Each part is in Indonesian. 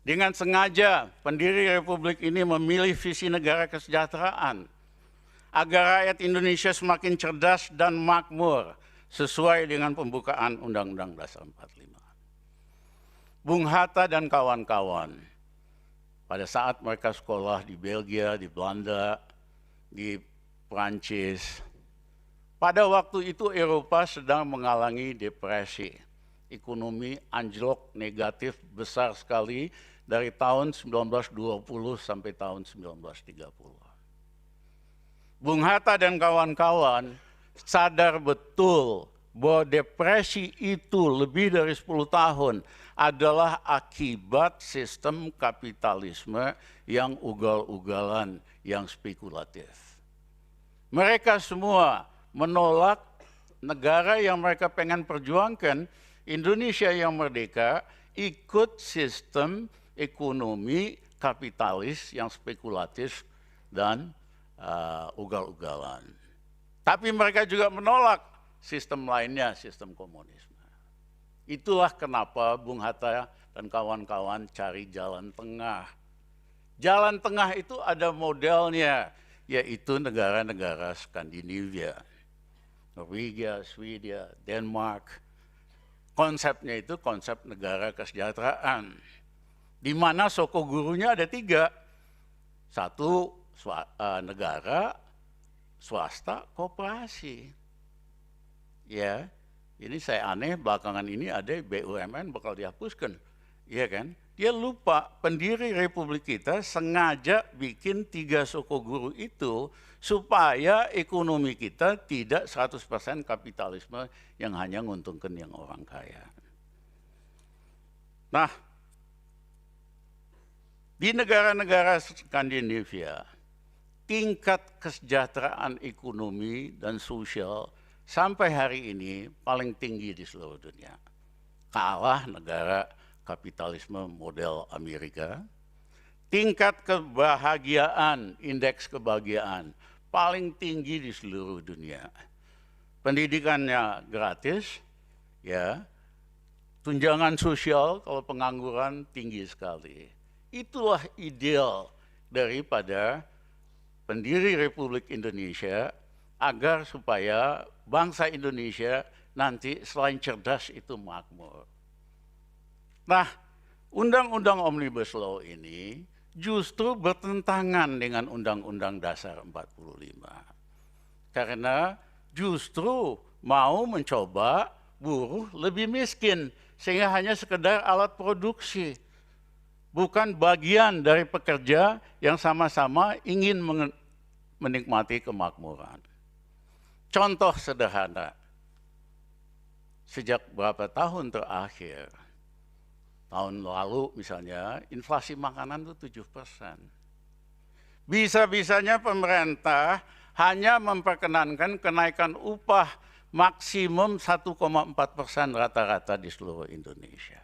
Dengan sengaja pendiri Republik ini memilih visi negara kesejahteraan agar rakyat Indonesia semakin cerdas dan makmur sesuai dengan pembukaan Undang-Undang Dasar 45. Bung Hatta dan kawan-kawan pada saat mereka sekolah di Belgia, di Belanda, di Prancis, pada waktu itu Eropa sedang mengalami depresi. Ekonomi anjlok negatif besar sekali dari tahun 1920 sampai tahun 1930. Bung Hatta dan kawan-kawan sadar betul bahwa depresi itu lebih dari 10 tahun adalah akibat sistem kapitalisme yang ugal-ugalan, yang spekulatif. Mereka semua menolak negara yang mereka pengen perjuangkan, Indonesia yang merdeka, ikut sistem ekonomi kapitalis yang spekulatif dan ugal-ugalan. Tapi mereka juga menolak sistem lainnya, sistem komunisme. Itulah kenapa Bung Hatta dan kawan-kawan cari jalan tengah. Jalan tengah itu ada modelnya, yaitu negara-negara Skandinavia, Norwegia, Swedia, Denmark. Konsepnya itu konsep negara kesejahteraan, di mana soko gurunya ada 3. Satu, negara, swasta, koperasi. Ya, ini saya aneh belakangan ini ada BUMN bakal dihapuskan, iya kan? Dia lupa pendiri Republik kita sengaja bikin 3 soko guru itu supaya ekonomi kita tidak 100% kapitalisme yang hanya menguntungkan yang orang kaya. Nah, di negara-negara Skandinavia, tingkat kesejahteraan ekonomi dan sosial sampai hari ini paling tinggi di seluruh dunia. Kalah negara kapitalisme model Amerika. Tingkat kebahagiaan, indeks kebahagiaan paling tinggi di seluruh dunia. Pendidikannya gratis, ya. Tunjangan sosial kalau pengangguran tinggi sekali. Itulah ideal daripada pendiri Republik Indonesia agar supaya bangsa Indonesia nanti selain cerdas itu makmur. Nah, Undang-Undang Omnibus Law ini justru bertentangan dengan Undang-Undang Dasar 45. Karena justru mau mencoba buruh lebih miskin, sehingga hanya sekedar alat produksi. Bukan bagian dari pekerja yang sama-sama ingin menikmati kemakmuran. Contoh sederhana, sejak berapa tahun terakhir, tahun lalu misalnya, inflasi makanan itu 7%. Bisa-bisanya pemerintah hanya memperkenankan kenaikan upah maksimum 1,4% rata-rata di seluruh Indonesia.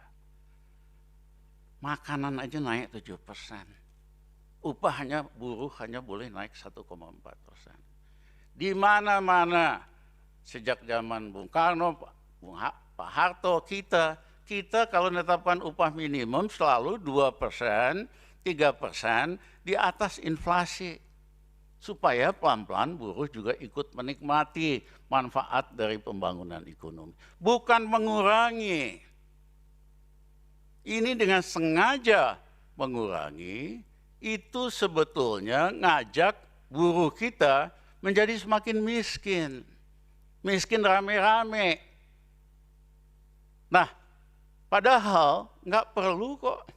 Makanan aja naik 7%. Upahnya buruh hanya boleh naik 1,4%. Di mana-mana sejak zaman Bung Karno, Pak Harto, kita kalau menetapkan upah minimum selalu 2%, 3% di atas inflasi. Supaya pelan-pelan buruh juga ikut menikmati manfaat dari pembangunan ekonomi. Bukan mengurangi. Ini dengan sengaja mengurangi, itu sebetulnya ngajak buruh kita menjadi semakin miskin. Miskin rame-rame. Nah, padahal nggak perlu kok.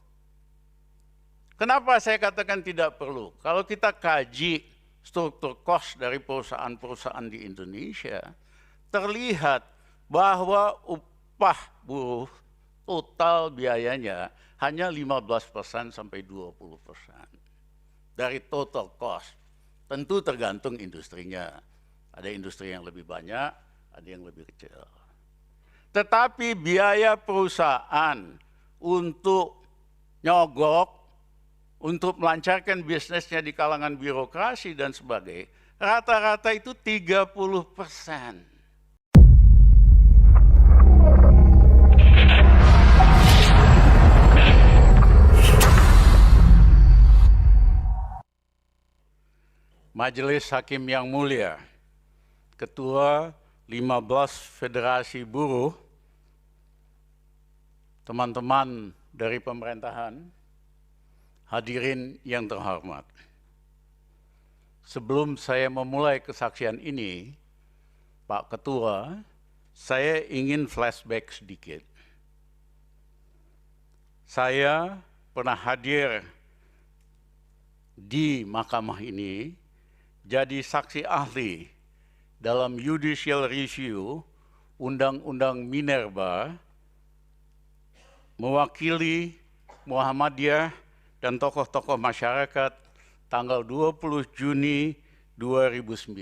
Kenapa saya katakan tidak perlu? Kalau kita kaji struktur cost dari perusahaan-perusahaan di Indonesia, terlihat bahwa upah buruh total biayanya hanya 15% sampai 20% dari total cost. Tentu tergantung industrinya. Ada industri yang lebih banyak, ada yang lebih kecil. Tetapi biaya perusahaan untuk nyogok, untuk melancarkan bisnisnya di kalangan birokrasi dan sebagainya, rata-rata itu 30%. Majelis Hakim yang mulia, Ketua 15 Federasi Buruh, teman-teman dari pemerintahan, hadirin yang terhormat. Sebelum saya memulai kesaksian ini, Pak Ketua, saya ingin flashback sedikit. Saya pernah hadir di mahkamah ini jadi saksi ahli dalam judicial review Undang-Undang Minerba, mewakili Muhammadiyah dan tokoh-tokoh masyarakat tanggal 20 Juni 2009.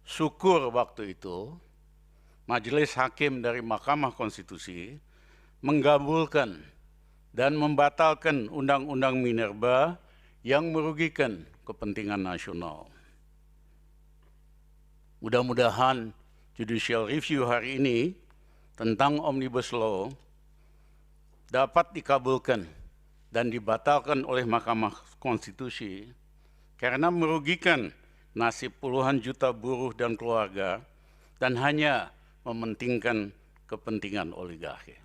Syukur waktu itu, Majelis Hakim dari Mahkamah Konstitusi menggabulkan dan membatalkan Undang-Undang Minerba yang merugikan kepentingan nasional. Mudah-mudahan judicial review hari ini tentang Omnibus Law dapat dikabulkan dan dibatalkan oleh Mahkamah Konstitusi karena merugikan nasib puluhan juta buruh dan keluarga dan hanya mementingkan kepentingan oligarki.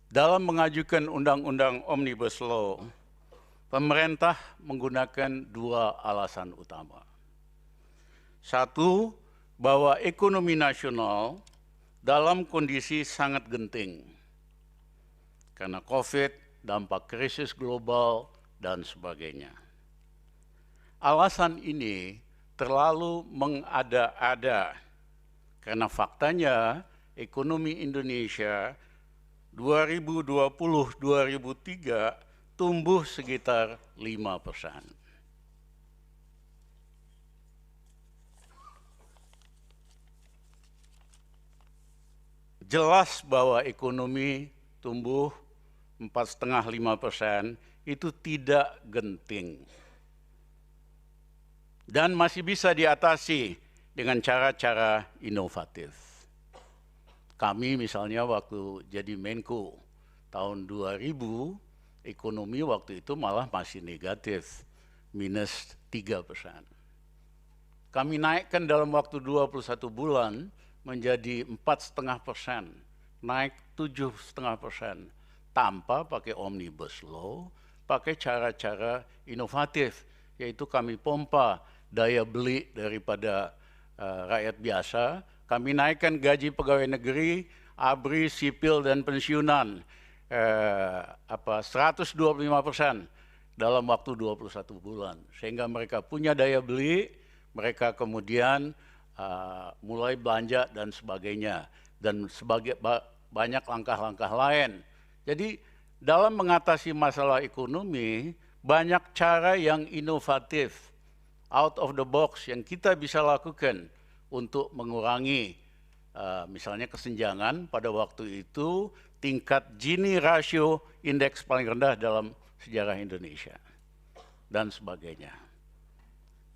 Dalam mengajukan Undang-Undang Omnibus Law, pemerintah menggunakan dua alasan utama. Satu, bahwa ekonomi nasional dalam kondisi sangat genting karena COVID, dampak krisis global, dan sebagainya. Alasan ini terlalu mengada-ada karena faktanya ekonomi Indonesia 2020-2003 tumbuh sekitar 5%. Jelas bahwa ekonomi tumbuh 4,5-5% itu tidak genting dan masih bisa diatasi dengan cara-cara inovatif. Kami misalnya waktu jadi Menko tahun 2000, ekonomi waktu itu malah masih negatif, minus 3%. Kami naikkan dalam waktu 21 bulan menjadi 4,5%, naik 7,5%, tanpa pakai Omnibus Law, pakai cara-cara inovatif, yaitu kami pompa daya beli daripada rakyat biasa, kami naikkan gaji pegawai negeri, ABRI, sipil, dan pensiunan 125% dalam waktu 21 bulan. Sehingga mereka punya daya beli, mereka kemudian mulai belanja dan sebagainya. Dan banyak langkah-langkah lain. Jadi dalam mengatasi masalah ekonomi, banyak cara yang inovatif, out of the box yang kita bisa lakukan untuk mengurangi misalnya kesenjangan. Pada waktu itu tingkat Gini ratio indeks paling rendah dalam sejarah Indonesia dan sebagainya.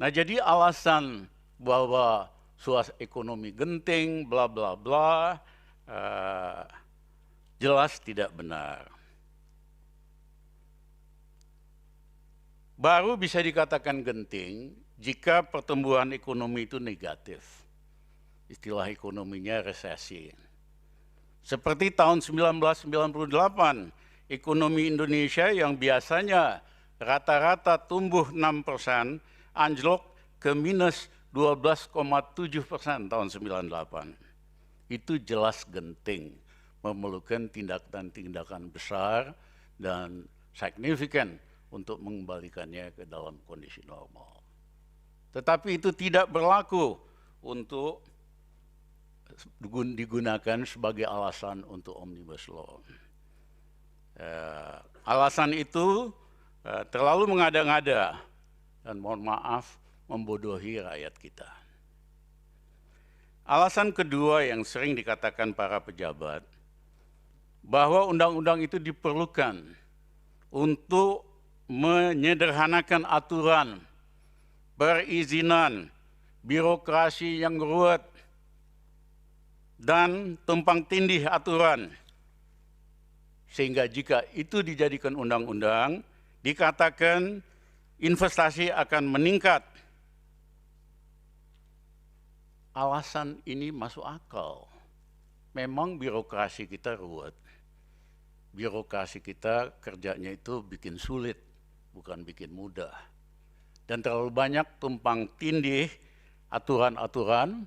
Nah, jadi alasan bahwa suasana ekonomi genting bla bla bla jelas tidak benar. Baru bisa dikatakan genting jika pertumbuhan ekonomi itu negatif. Istilah ekonominya resesi. Seperti tahun 1998, ekonomi Indonesia yang biasanya rata-rata tumbuh 6%, anjlok ke minus 12,7% tahun 98. Itu jelas genting, memerlukan tindakan-tindakan besar dan signifikan untuk mengembalikannya ke dalam kondisi normal. Tetapi itu tidak berlaku untuk digunakan sebagai alasan untuk Omnibus Law. Alasan itu terlalu mengada-ngada dan mohon maaf membodohi rakyat kita. Alasan kedua yang sering dikatakan para pejabat, bahwa undang-undang itu diperlukan untuk menyederhanakan aturan, perizinan, birokrasi yang ruwet, dan tumpang tindih aturan, Sehingga jika itu dijadikan undang-undang, dikatakan investasi akan meningkat. Alasan ini masuk akal. Memang birokrasi kita ruwet. Birokrasi kita kerjanya itu bikin sulit, bukan bikin mudah. Dan terlalu banyak tumpang tindih, aturan-aturan,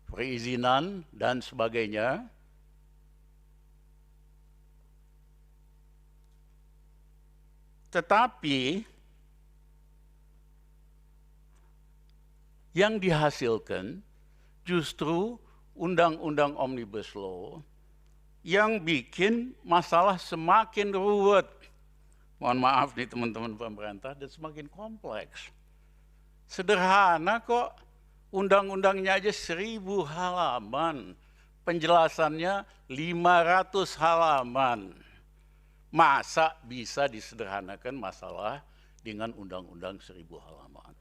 perizinan, dan sebagainya. Tetapi yang dihasilkan justru undang-undang Omnibus Law yang bikin masalah semakin ruwet. Mohon maaf nih teman-teman pemerintah, dan semakin kompleks. Sederhana kok, undang-undangnya aja 1000 halaman, penjelasannya 500 halaman. Masa bisa disederhanakan masalah dengan undang-undang 1000 halaman?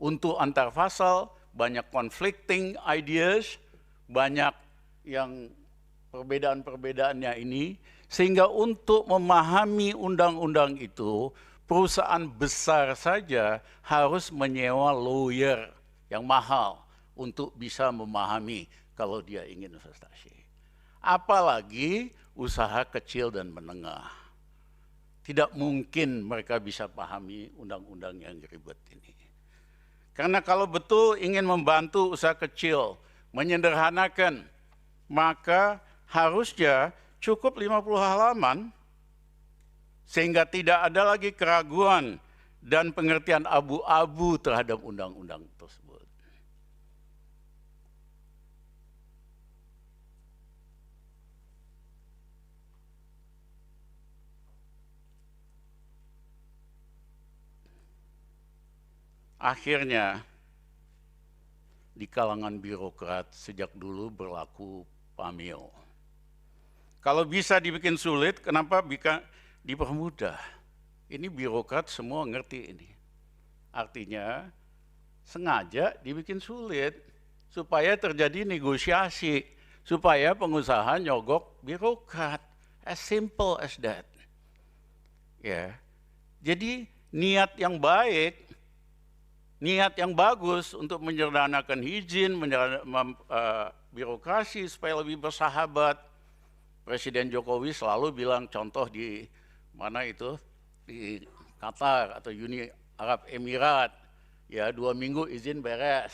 Untuk antar pasal, banyak conflicting ideas, banyak yang perbedaan-perbedaannya ini, sehingga untuk memahami undang-undang itu, perusahaan besar saja harus menyewa lawyer yang mahal untuk bisa memahami kalau dia ingin investasi. Apalagi usaha kecil dan menengah. Tidak mungkin mereka bisa pahami undang-undang yang ribet ini. Karena kalau betul ingin membantu usaha kecil, menyederhanakan, maka harusnya cukup 50 halaman, sehingga tidak ada lagi keraguan dan pengertian abu-abu terhadap undang-undang tersebut. Akhirnya, di kalangan birokrat sejak dulu berlaku pameo. Kalau bisa dibikin sulit, kenapa bisa dipermudah? Ini birokrat semua ngerti ini. Artinya, sengaja dibikin sulit supaya terjadi negosiasi, supaya pengusaha nyogok birokrat. As simple as that. Ya. Jadi niat yang baik, niat yang bagus untuk menyederhanakan izin, birokrasi supaya lebih bersahabat. Presiden Jokowi selalu bilang, contoh di mana itu, di Qatar atau Uni Arab Emirat, ya 2 minggu izin beres.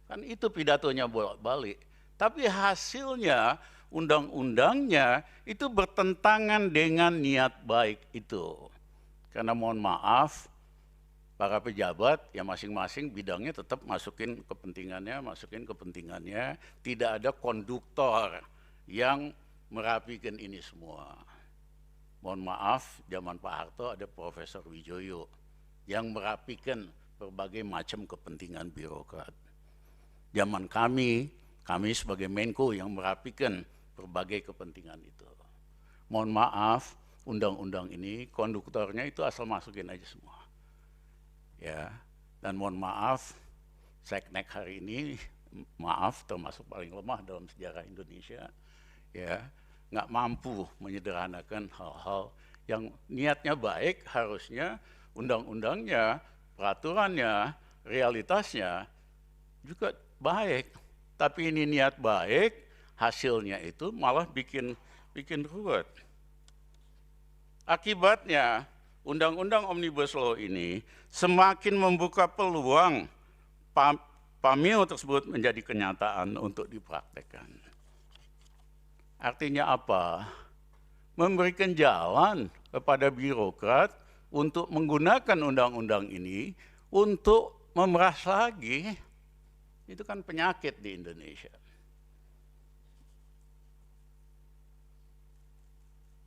Kan itu pidatonya bolak-balik. Tapi hasilnya, undang-undangnya itu bertentangan dengan niat baik itu. Karena mohon maaf, para pejabat ya masing-masing bidangnya tetap masukin kepentingannya, tidak ada konduktor yang merapikan ini semua. Mohon maaf, zaman Pak Harto ada Profesor Wijoyo yang merapikan berbagai macam kepentingan birokrat. Zaman kami sebagai Menko yang merapikan berbagai kepentingan itu. Mohon maaf, undang-undang ini konduktornya itu asal masukin aja semua. Ya, dan mohon maaf, Seknek hari ini, maaf, termasuk paling lemah dalam sejarah Indonesia, ya, nggak mampu menyederhanakan hal-hal yang niatnya baik, harusnya undang-undangnya, peraturannya, realitasnya juga baik. Tapi ini niat baik, hasilnya itu malah bikin ruwet. Akibatnya, Undang-Undang Omnibus Law ini semakin membuka peluang pameo tersebut menjadi kenyataan untuk dipraktekkan. Artinya apa? Memberikan jalan kepada birokrat untuk menggunakan undang-undang ini untuk memeras lagi. Itu kan penyakit di Indonesia.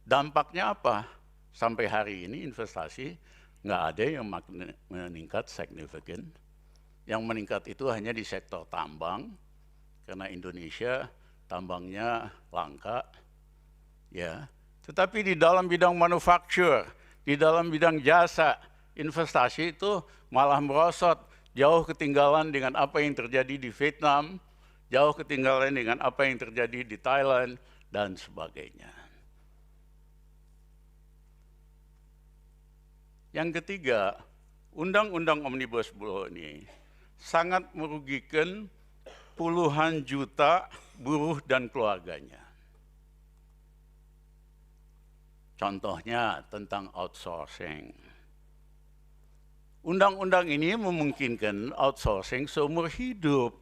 Dampaknya apa? Sampai hari ini investasi nggak ada yang meningkat signifikan. Yang meningkat itu hanya di sektor tambang, karena Indonesia tambangnya langka, ya. Tetapi di dalam bidang manufaktur, di dalam bidang jasa, investasi itu malah merosot, jauh ketinggalan dengan apa yang terjadi di Vietnam, jauh ketinggalan dengan apa yang terjadi di Thailand, dan sebagainya. Yang ketiga, Undang-Undang Omnibus Law ini sangat merugikan puluhan juta buruh dan keluarganya. Contohnya tentang outsourcing. Undang-undang ini memungkinkan outsourcing seumur hidup.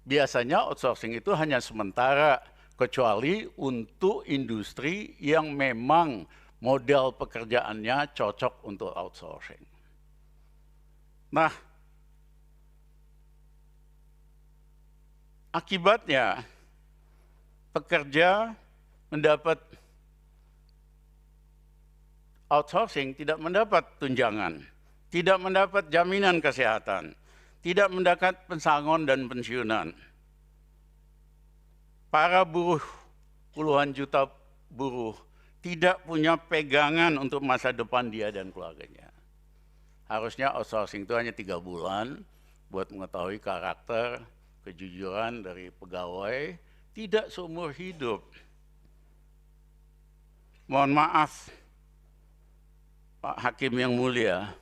Biasanya outsourcing itu hanya sementara, kecuali untuk industri yang memang model pekerjaannya cocok untuk outsourcing. Nah, akibatnya pekerja mendapat outsourcing, tidak mendapat tunjangan, tidak mendapat jaminan kesehatan, tidak mendapat pesangon dan pensiunan. Para buruh, puluhan juta buruh, tidak punya pegangan untuk masa depan dia dan keluarganya. Harusnya outsourcing itu hanya 3 bulan buat mengetahui karakter, kejujuran dari pegawai, tidak seumur hidup. Mohon maaf, Pak Hakim yang mulia,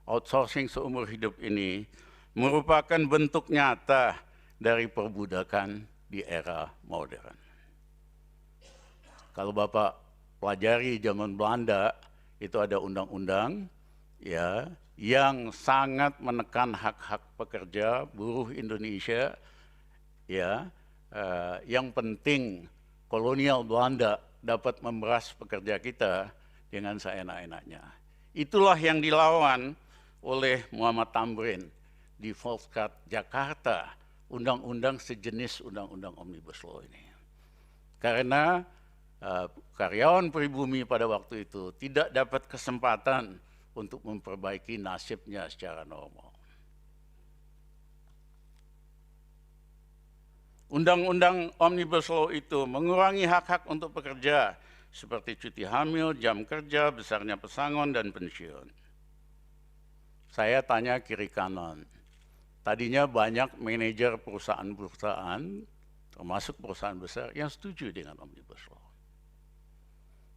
outsourcing seumur hidup ini merupakan bentuk nyata dari perbudakan di era modern. Kalau Bapak pelajari zaman Belanda, itu ada undang-undang ya yang sangat menekan hak-hak pekerja buruh Indonesia ya, yang penting kolonial Belanda dapat memeras pekerja kita dengan seenak-enaknya. Itulah yang dilawan oleh Muhammad Tamrin di Volkskrant Jakarta, undang-undang sejenis undang-undang Omnibus Law ini. Karena karyawan pribumi pada waktu itu tidak dapat kesempatan untuk memperbaiki nasibnya secara normal. Undang-undang Omnibus Law itu mengurangi hak-hak untuk pekerja seperti cuti hamil, jam kerja, besarnya pesangon, dan pensiun. Saya tanya kiri kanan. Tadinya banyak manajer perusahaan-perusahaan, termasuk perusahaan besar, yang setuju dengan Omnibus Law.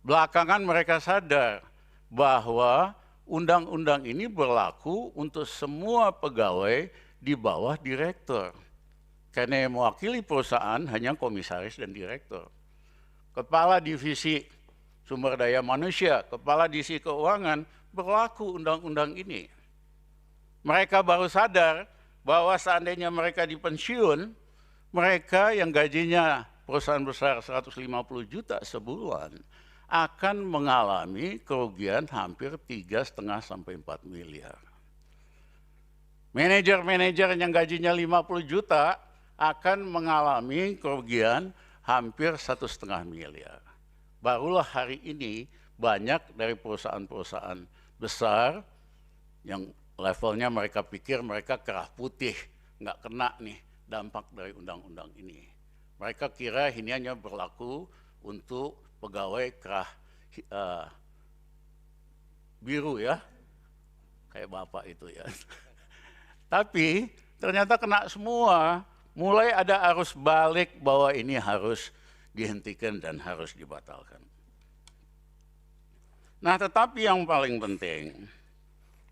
Belakangan mereka sadar bahwa undang-undang ini berlaku untuk semua pegawai di bawah direktur. Karena yang mewakili perusahaan hanya komisaris dan direktur. Kepala divisi sumber daya manusia, kepala divisi keuangan, berlaku undang-undang ini. Mereka baru sadar bahwa seandainya mereka dipensiun, mereka yang gajinya perusahaan besar 150 juta sebulan akan mengalami kerugian hampir 3,5 sampai 4 miliar. Manajer-manajer yang gajinya 50 juta akan mengalami kerugian hampir 1,5 miliar. Barulah hari ini banyak dari perusahaan-perusahaan besar yang levelnya mereka pikir mereka kerah putih, nggak kena nih dampak dari undang-undang ini. Mereka kira ini hanya berlaku untuk pegawai kerah biru ya, kayak Bapak itu ya. Tapi ternyata kena semua. Mulai ada arus balik bahwa ini harus dihentikan dan harus dibatalkan. Nah, tetapi yang paling penting,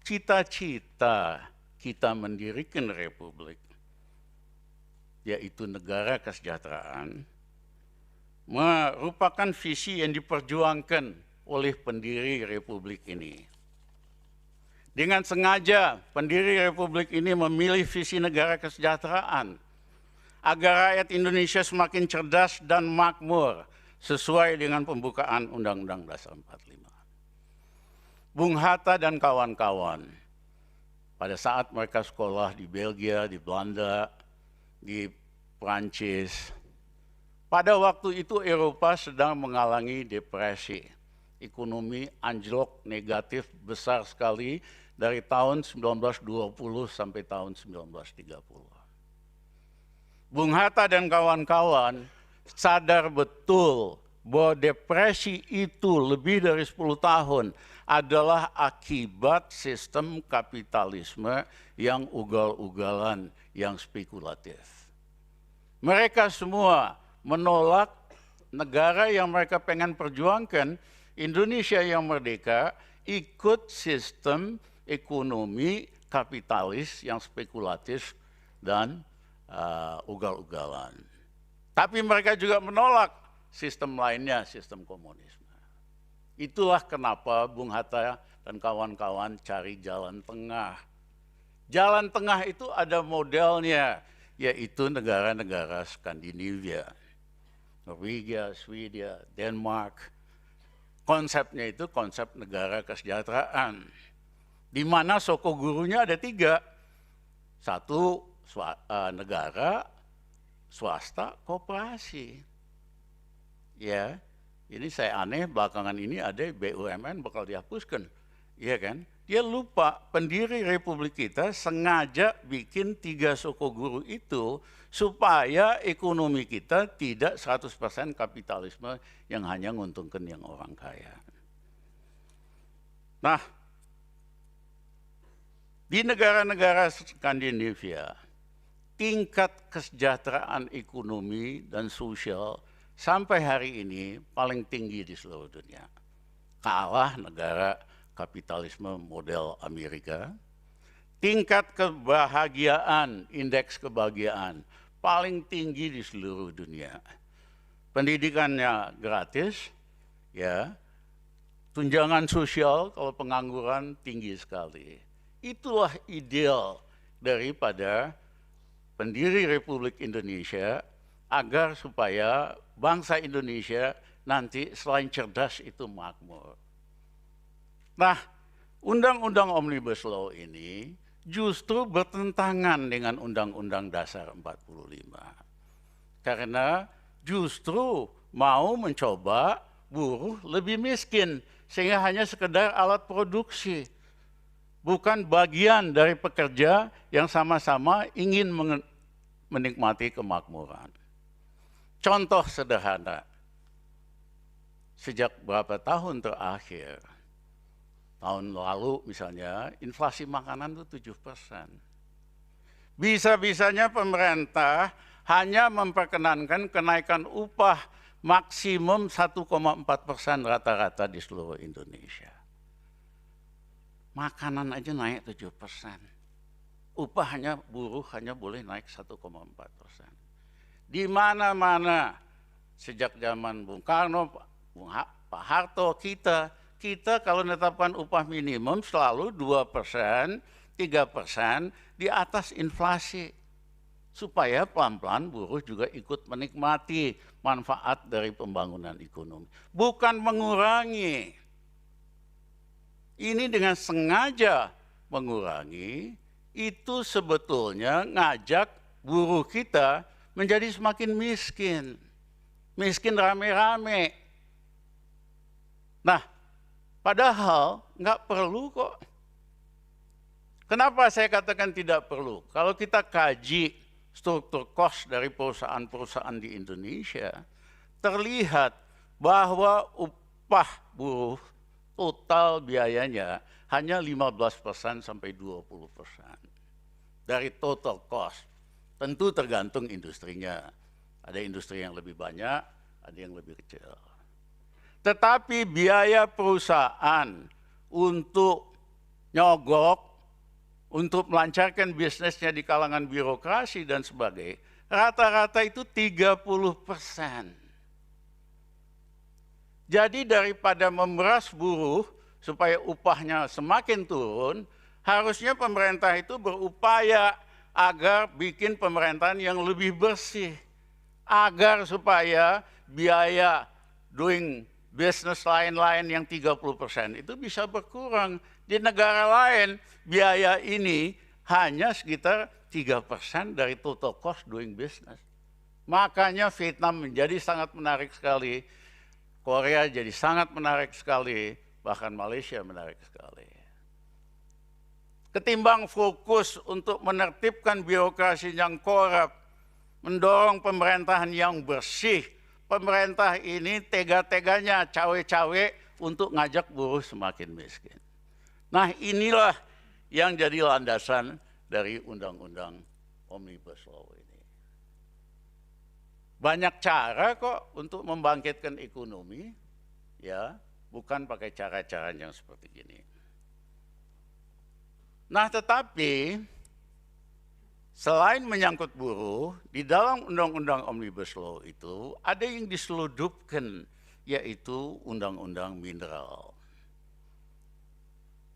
cita-cita kita mendirikan republik, yaitu negara kesejahteraan, merupakan visi yang diperjuangkan oleh pendiri republik ini. Dengan sengaja pendiri republik ini memilih visi negara kesejahteraan agar rakyat Indonesia semakin cerdas dan makmur sesuai dengan pembukaan Undang-Undang Dasar 45. Bung Hatta dan kawan-kawan pada saat mereka sekolah di Belgia, di Belanda, di Prancis, pada waktu itu Eropa sedang mengalami depresi. Ekonomi anjlok negatif besar sekali dari tahun 1920 sampai tahun 1930. Bung Hatta dan kawan-kawan sadar betul bahwa depresi itu lebih dari 10 tahun adalah akibat sistem kapitalisme yang ugal-ugalan, yang spekulatif. Mereka semua menolak negara yang mereka pengen perjuangkan Indonesia yang merdeka ikut sistem ekonomi kapitalis yang spekulatif dan ugal-ugalan. Tapi mereka juga menolak sistem lainnya, sistem komunisme. Itulah kenapa Bung Hatta dan kawan-kawan cari jalan tengah. Jalan tengah itu ada modelnya, yaitu negara-negara Skandinavia, Norwegia, Swedia, Denmark. Konsepnya itu konsep negara kesejahteraan, di mana soko gurunya ada 3. Satu, negara, swasta, koperasi. Ya, ini saya aneh, belakangan ini ada BUMN bakal dihapuskan. Iya kan? Dia lupa pendiri Republik kita sengaja bikin 3 soko guru itu supaya ekonomi kita tidak 100% kapitalisme yang hanya menguntungkan yang orang kaya. Nah, di negara-negara Skandinavia, tingkat kesejahteraan ekonomi dan sosial sampai hari ini paling tinggi di seluruh dunia. Kalah negara kapitalisme model Amerika. Tingkat kebahagiaan, indeks kebahagiaan paling tinggi di seluruh dunia. Pendidikannya gratis, ya. Tunjangan sosial kalau pengangguran tinggi sekali. Itulah ideal daripada pendiri Republik Indonesia agar supaya bangsa Indonesia nanti selain cerdas itu makmur. Nah, Undang-Undang Omnibus Law ini justru bertentangan dengan Undang-Undang Dasar 45. Karena justru mau mencoba buruh lebih miskin, sehingga hanya sekedar alat produksi. Bukan bagian dari pekerja yang sama-sama ingin menikmati kemakmuran. Contoh sederhana, sejak berapa tahun terakhir, tahun lalu misalnya, inflasi makanan itu 7%. Bisa-bisanya pemerintah hanya memperkenankan kenaikan upah maksimum 1,4% rata-rata di seluruh Indonesia. Makanan aja naik 7%. Upahnya buruh hanya boleh naik 1,4%. Di mana-mana sejak zaman Bung Karno, Pak Harto, kita kalau menetapkan upah minimum selalu 2%, 3% di atas inflasi. Supaya pelan-pelan buruh juga ikut menikmati manfaat dari pembangunan ekonomi. Bukan mengurangi. Ini dengan sengaja mengurangi, itu sebetulnya ngajak buruh kita menjadi semakin miskin. Miskin rame-rame. Nah, padahal nggak perlu kok. Kenapa saya katakan tidak perlu? Kalau kita kaji struktur cost dari perusahaan-perusahaan di Indonesia, terlihat bahwa upah buruh total biayanya hanya 15% sampai 20% dari total cost. Tentu tergantung industrinya. Ada industri yang lebih banyak, ada yang lebih kecil. Tetapi biaya perusahaan untuk nyogok, untuk melancarkan bisnisnya di kalangan birokrasi dan sebagainya, rata-rata itu 30%. Jadi daripada memeras buruh supaya upahnya semakin turun, harusnya pemerintah itu berupaya agar bikin pemerintahan yang lebih bersih. Agar supaya biaya doing business lain-lain yang 30% itu bisa berkurang. Di negara lain biaya ini hanya sekitar 3% dari total cost doing business. Makanya Vietnam menjadi sangat menarik sekali, Korea jadi sangat menarik sekali, bahkan Malaysia menarik sekali. Ketimbang fokus untuk menertibkan birokrasi yang korup, mendorong pemerintahan yang bersih, pemerintah ini tega-teganya cawe-cawe untuk ngajak buruh semakin miskin. Nah, inilah yang jadi landasan dari Undang-Undang Omnibus Law ini. Banyak cara kok untuk membangkitkan ekonomi, ya. bukan pakai cara-cara yang seperti ini. Nah, tetapi selain menyangkut buruh, di dalam Undang-Undang Omnibus Law itu ada yang diseludupkan, yaitu Undang-Undang Mineral.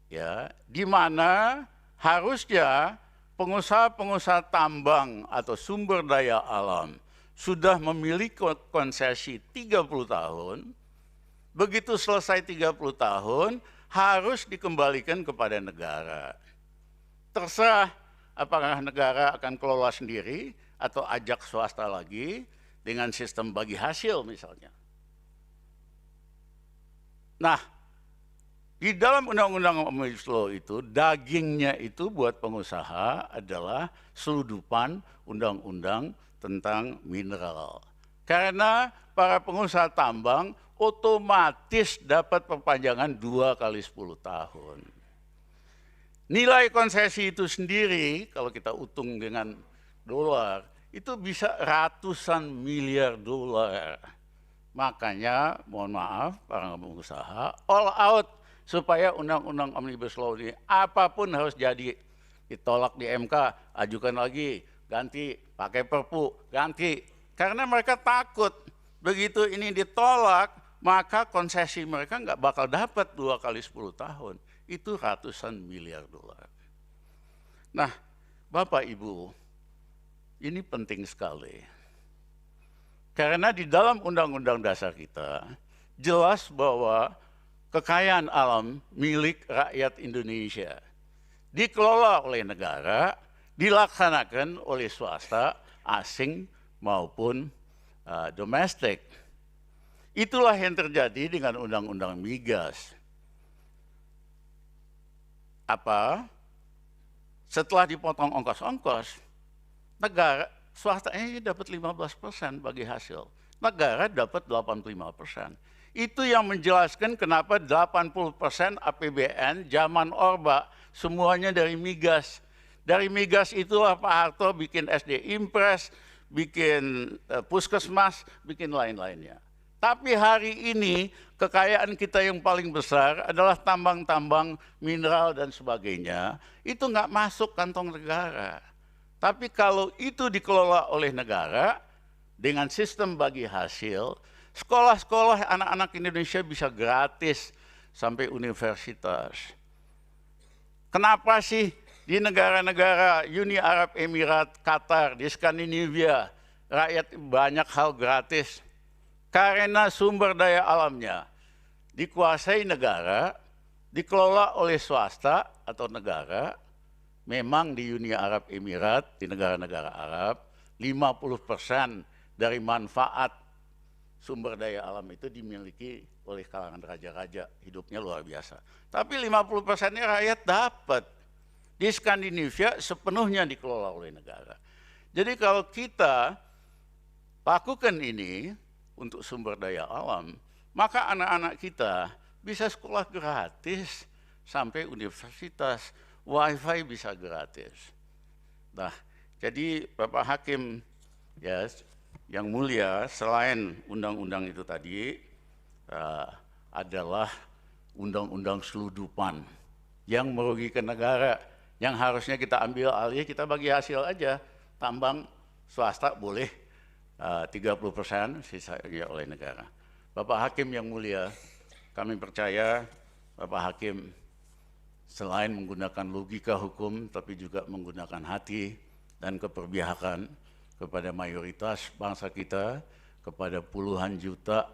Ya, di mana harusnya pengusaha-pengusaha tambang atau sumber daya alam sudah memiliki konsesi 30 tahun, begitu selesai 30 tahun harus dikembalikan kepada negara. Terserah apakah negara akan kelola sendiri atau ajak swasta lagi dengan sistem bagi hasil misalnya. Nah, di dalam Undang-Undang Omnibus Law itu, dagingnya itu buat pengusaha adalah seludupan undang-undang tentang mineral. Karena para pengusaha tambang otomatis dapat perpanjangan 2 kali 10 tahun. Nilai konsesi itu sendiri, kalau kita hitung dengan dolar, itu bisa ratusan miliar dolar. Makanya, mohon maaf, para pengusaha all out supaya Undang-Undang Omnibus Law ini apapun harus jadi. Ditolak di MK, ajukan lagi, ganti, pakai Perpu, ganti. Karena mereka takut, begitu ini ditolak, maka konsesi mereka nggak bakal dapat 2 kali 10 tahun. Itu ratusan miliar dolar. Nah, Bapak Ibu, ini penting sekali. Karena di dalam Undang-Undang Dasar kita, jelas bahwa kekayaan alam milik rakyat Indonesia dikelola oleh negara, dilaksanakan oleh swasta, asing maupun domestik. Itulah yang terjadi dengan Undang-Undang Migas. Setelah dipotong ongkos-ongkos, negara swasta ini dapat 15% bagi hasil. Negara dapat 85%. Itu yang menjelaskan kenapa 80% APBN zaman Orba semuanya dari migas. Dari migas itulah Pak Harto bikin SD Impres, bikin puskesmas, bikin lain-lainnya. Tapi hari ini kekayaan kita yang paling besar adalah tambang-tambang mineral dan sebagainya. Itu nggak masuk kantong negara. Tapi kalau itu dikelola oleh negara dengan sistem bagi hasil, sekolah-sekolah anak-anak Indonesia bisa gratis sampai universitas. Kenapa sih di negara-negara Uni Arab Emirat, Qatar, di Skandinavia, rakyat banyak hal gratis? Karena sumber daya alamnya dikuasai negara, dikelola oleh swasta atau negara. Memang di Uni Arab Emirat, di negara-negara Arab, 50% dari manfaat sumber daya alam itu dimiliki oleh kalangan raja-raja, hidupnya luar biasa. Tapi 50%-nya rakyat dapat. Di Skandinavia sepenuhnya dikelola oleh negara. Jadi kalau kita lakukan ini untuk sumber daya alam, maka anak-anak kita bisa sekolah gratis sampai universitas, wifi bisa gratis. Nah, jadi Bapak Hakim ya, yang mulia, selain undang-undang itu tadi adalah undang-undang seludupan yang merugikan negara, yang harusnya kita ambil alih, kita bagi hasil aja, tambang swasta boleh 30%, sisanya oleh negara. Bapak Hakim yang mulia, kami percaya Bapak Hakim selain menggunakan logika hukum, tapi juga menggunakan hati dan keperpihakan kepada mayoritas bangsa kita, kepada puluhan juta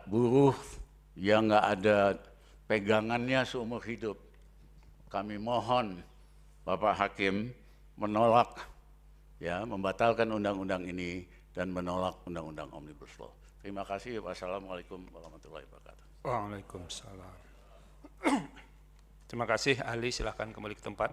buruh yang nggak ada pegangannya seumur hidup. Kami mohon Bapak Hakim menolak, ya, membatalkan undang-undang ini dan menolak undang-undang Omnibus Law. Terima kasih. Wassalamualaikum warahmatullahi wabarakatuh. Waalaikumsalam. Terima kasih ahli, silahkan kembali ke tempat.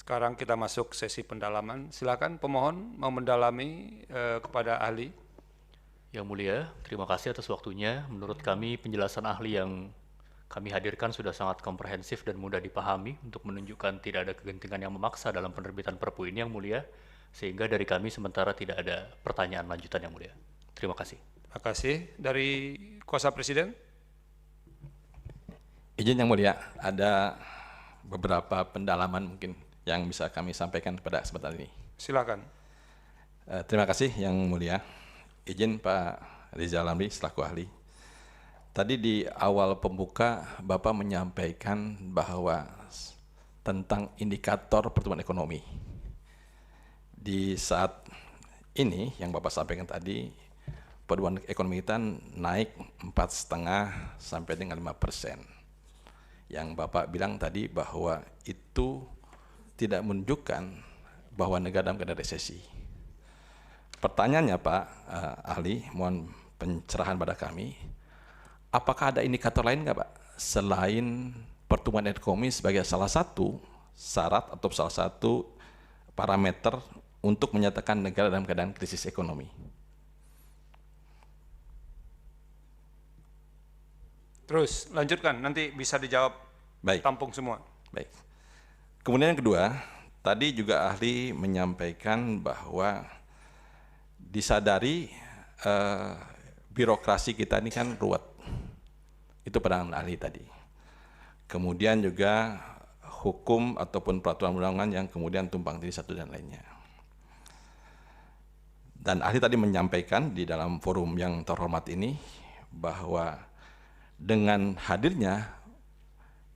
Sekarang kita masuk sesi pendalaman. Silakan pemohon mau mendalami kepada ahli. Yang mulia, terima kasih atas waktunya. Menurut kami penjelasan ahli yang kami hadirkan sudah sangat komprehensif dan mudah dipahami untuk menunjukkan tidak ada kegentingan yang memaksa dalam penerbitan Perpu ini, Yang Mulia, sehingga dari kami sementara tidak ada pertanyaan lanjutan, Yang Mulia. Terima kasih. Terima kasih. Dari Kuasa Presiden. Izin Yang Mulia, ada beberapa pendalaman mungkin yang bisa kami sampaikan pada kesempatan ini. Silakan. Terima kasih Yang Mulia. Izin Pak Rizal Ramli selaku ahli. Tadi di awal pembuka Bapak menyampaikan bahwa tentang indikator pertumbuhan ekonomi. Di saat ini yang Bapak sampaikan tadi, pertumbuhan ekonomi kita naik 4,5 sampai dengan 5%. Yang Bapak bilang tadi bahwa itu tidak menunjukkan bahwa negara dalam keadaan resesi. Pertanyaannya Pak ahli, mohon pencerahan pada kami, apakah ada indikator lain nggak Pak selain pertumbuhan ekonomi sebagai salah satu syarat atau salah satu parameter untuk menyatakan negara dalam keadaan krisis ekonomi? Terus lanjutkan, nanti bisa dijawab. Baik. Tampung semua. Baik. Kemudian yang kedua, tadi juga ahli menyampaikan bahwa disadari birokrasi kita ini kan ruwet. Itu pandangan ahli tadi. Kemudian juga hukum ataupun peraturan undangan yang kemudian tumpang tindih satu dan lainnya. Dan ahli tadi menyampaikan di dalam forum yang terhormat ini bahwa dengan hadirnya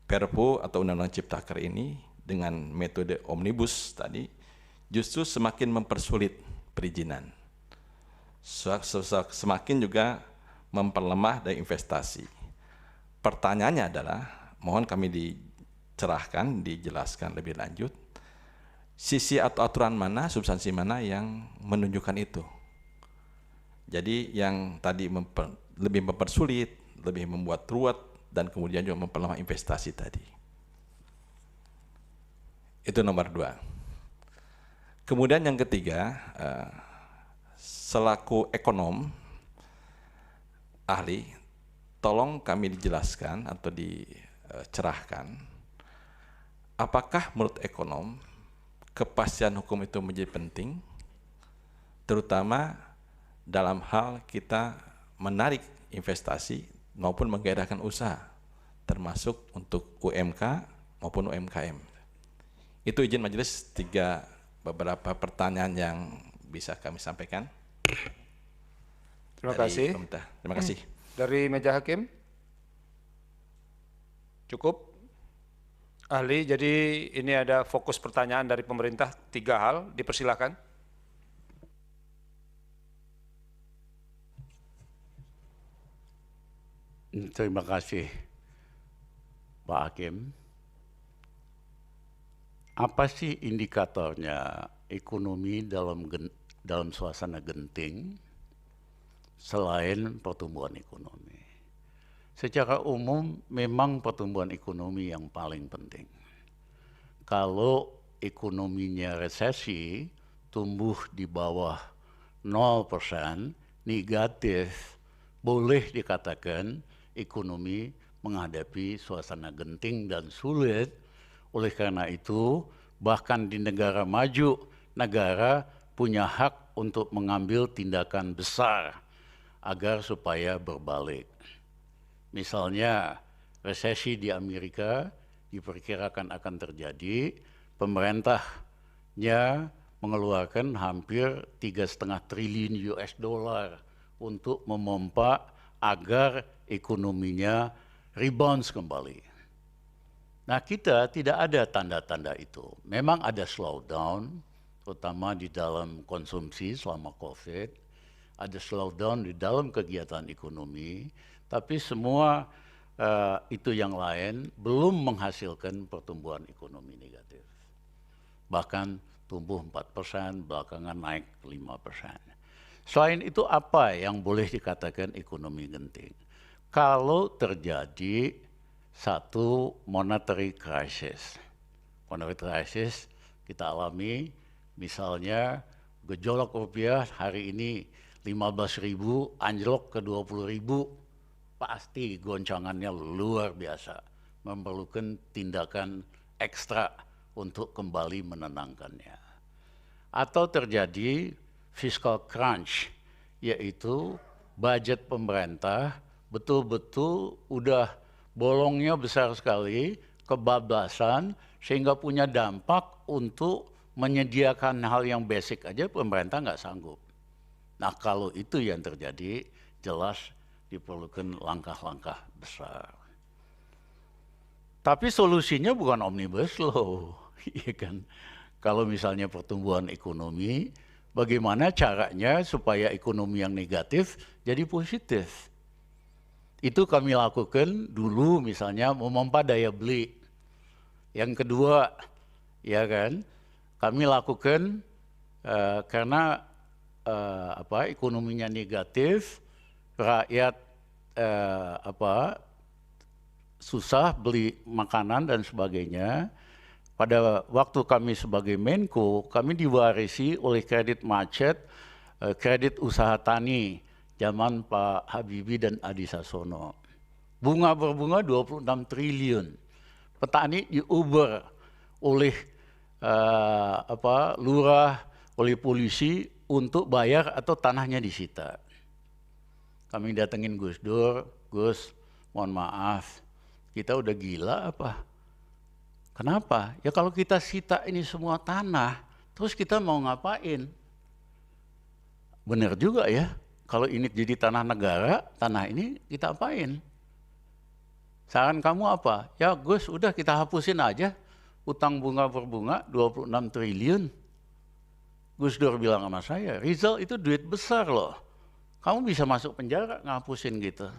Perpu atau Undang-Undang Ciptaker ini dengan metode omnibus tadi justru semakin mempersulit perizinan. Semakin juga memperlemah dari investasi. Pertanyaannya adalah, mohon kami dicerahkan, dijelaskan lebih lanjut, sisi atau aturan mana, substansi mana yang menunjukkan itu. Jadi yang tadi lebih mempersulit, lebih membuat ruwet, dan kemudian juga memperlemah investasi tadi. Itu nomor 2. Kemudian yang ketiga, selaku ekonom, ahli, tolong kami dijelaskan atau dicerahkan, apakah menurut ekonom kepastian hukum itu menjadi penting, terutama dalam hal kita menarik investasi maupun menggairahkan usaha, termasuk untuk UMK maupun UMKM. Itu izin majelis 3 beberapa pertanyaan yang bisa kami sampaikan. Terima kasih. Pemerintah. Terima kasih. Dari meja hakim. Cukup. Ahli, jadi ini ada fokus pertanyaan dari pemerintah 3 hal, dipersilakan. Terima kasih, Pak Hakim. Apa sih indikatornya ekonomi dalam suasana genting selain pertumbuhan ekonomi? Secara umum memang pertumbuhan ekonomi yang paling penting. Kalau ekonominya resesi, tumbuh di bawah 0%, negatif, boleh dikatakan ekonomi menghadapi suasana genting dan sulit. Oleh karena itu, bahkan di negara maju, negara punya hak untuk mengambil tindakan besar agar supaya berbalik. Misalnya, resesi di Amerika diperkirakan akan terjadi, pemerintahnya mengeluarkan hampir 3,5 triliun US dollar untuk memompa agar ekonominya rebound kembali. Nah, kita tidak ada tanda-tanda itu. Memang ada slowdown, terutama di dalam konsumsi selama COVID, ada slowdown di dalam kegiatan ekonomi, tapi semua itu yang lain belum menghasilkan pertumbuhan ekonomi negatif. Bahkan tumbuh 4%, belakangan naik 5%. Selain itu apa yang boleh dikatakan ekonomi genting? Kalau terjadi satu monetary crisis. Monetary crisis kita alami, misalnya gejolak rupiah hari ini 15.000 anjlok ke 20.000 pasti goncangannya luar biasa, memerlukan tindakan ekstra untuk kembali menenangkannya. Atau terjadi fiscal crunch, yaitu budget pemerintah betul-betul udah bolongnya besar sekali, kebablasan, sehingga punya dampak untuk menyediakan hal yang basic aja pemerintah nggak sanggup. Nah kalau itu yang terjadi, jelas diperlukan langkah-langkah besar. Tapi solusinya bukan omnibus law, ya kan? Kalau misalnya pertumbuhan ekonomi, bagaimana caranya supaya ekonomi yang negatif jadi positif? Itu kami lakukan dulu misalnya memompa daya beli. Yang kedua, ya kan, kami lakukan karena ekonominya negatif, rakyat susah beli makanan dan sebagainya. Pada waktu kami sebagai Menko, kami diwarisi oleh kredit macet, kredit usaha tani, zaman Pak Habibie dan Adi Sasono. Bunga berbunga 26 triliun. Petani diuber oleh lurah, oleh polisi untuk bayar atau tanahnya disita. Kami datengin Gus Dur, Gus, mohon maaf, kita udah gila apa? Kenapa? Ya kalau kita sita ini semua tanah, terus kita mau ngapain? Benar juga ya, kalau ini jadi tanah negara, tanah ini kita apain? Saran kamu apa? Ya Gus, udah kita hapusin aja utang bunga berbunga 26 triliun. Gus Dur bilang sama saya, Rizal itu duit besar loh. Kamu bisa masuk penjara ngapusin gitu.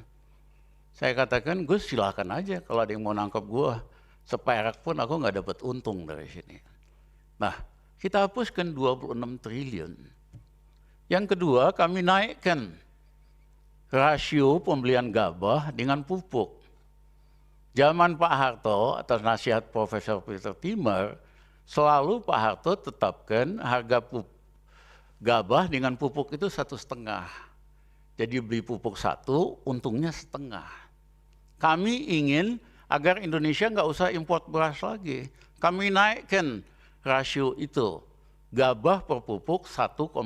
Saya katakan, Gus silakan aja kalau ada yang mau nangkep gua. Seperak pun aku nggak dapat untung dari sini. Nah, kita hapuskan 26 triliun. Yang kedua, kami naikkan rasio pembelian gabah dengan pupuk. Zaman Pak Harto, atas nasihat Profesor Peter Timmer, selalu Pak Harto tetapkan harga gabah dengan pupuk itu 1,5. Jadi beli pupuk 1, untungnya setengah. Kami ingin agar Indonesia nggak usah import beras lagi. Kami naikkan rasio itu. Gabah per pupuk 1,75.